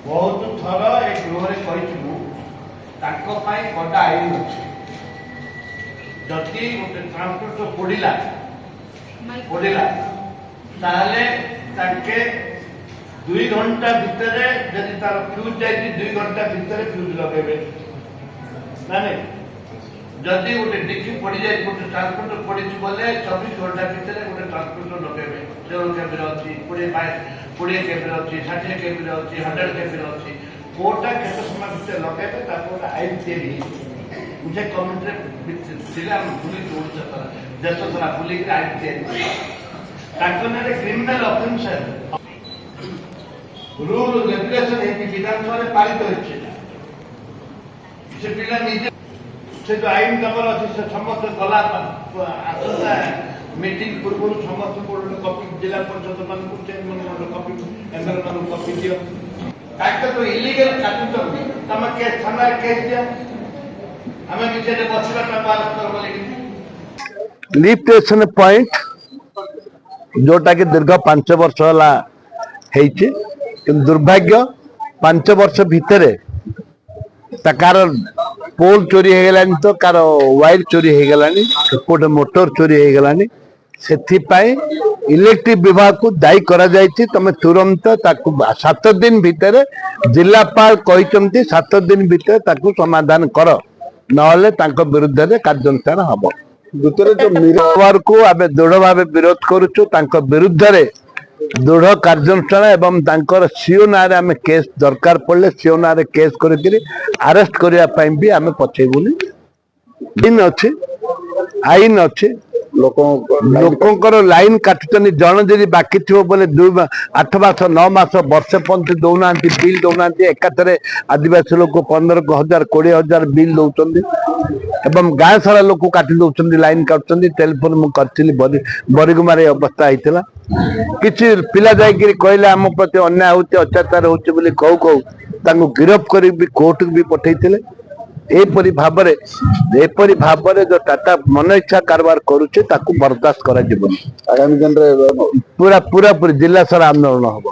बहुत थर ए गृह कड़ा आईन अच्छे जदि गोटे ट्रांसपोर्ट पड़ा ताले 2 घंटा भितर जदि तार फ्यूज जाए 2 घंटा भितर फ्यूज लगे ना जदि गोटे डिक्की पड़ जाए गोटे ट्रांसपोर्टर पड़ी बोले 24 घंटा भितर गोटे ट्रांसपोर्टर लगे 16 केबी अच्छी 20 केबी अच्छी 60 केबी अच्छी 100 केबी अच्छी कोटा केत समय भितर लगे आईन तैयारी मुझे कमेंट देश सारा बुलिक आईन तैयारी क्रिमिनाल ऑफेंस रूल रेगुलेशन विधानसभा पालित होती से पिला निजे से जो आईन तमर अच्छे से समस्त गला आसता मीटिंग पूर्व समस्त कपी जिला परिषद मान चेयरमैन कपी एमएलए मान कपी दियो तो इलीगल काटुच तुम केस थाना केस दिया आम विषय बसवा लिफ्टेशन पॉइंट जोटा कि दीर्घ 5 वर्ष है दुर्भाग्य 5 वर्ष भितर कार पोल चोरी हो गलानी तो कार वायर चोरी हो गलानी गोटे मोटर चोरी हो गलानी से इलेक्ट्रिक विभाग को दायी करा जायछि तमे तुरंत ताकू 7 दिन भितर जिलापाल कहते 7 दिन भितर ताकू समाधान कर नहले तांको विरुद्ध रे कार्यानुष्ठान हबो दुतरे जो मिरर को आबे दृढ़ भाव विरोध करूछु तांको विरुद्ध रे दृढ़ कार्यानुष्ठान एवं तांकर सीओ ना रे आमे केस दरकार पड़ले सीओ ना रे केस करिकरी अरेस्ट करिया पई भी आमे पछेबुनी दिन अछि आईन अछि लोकंकर लाइन काटुचनी जन जदि बाकी थो बोले 8 मास 9 मास वर्षे पंच दौना बिल दौना एकाथरे आदिवासी लोक 15,000 20,000 बिल दौरान एवं गाँ सारा लोक काटी दौरान लाइन काटुचंदी टेलीफोन मु करथिली बरिगुमार अवस्था होता किसी पिला जाइए कहले आम प्रति अन्याय होते अत्याचार होते बोली कहू कहू तांको गिरफ कर कोर्ट भी पठेइथिले एपरी भाव जो टाटा मन इच्छा कारबार करुचे ताकू बर्दाश्त करा आगामी दिन पूरा पूरा जिला सारा आंदोलन हम।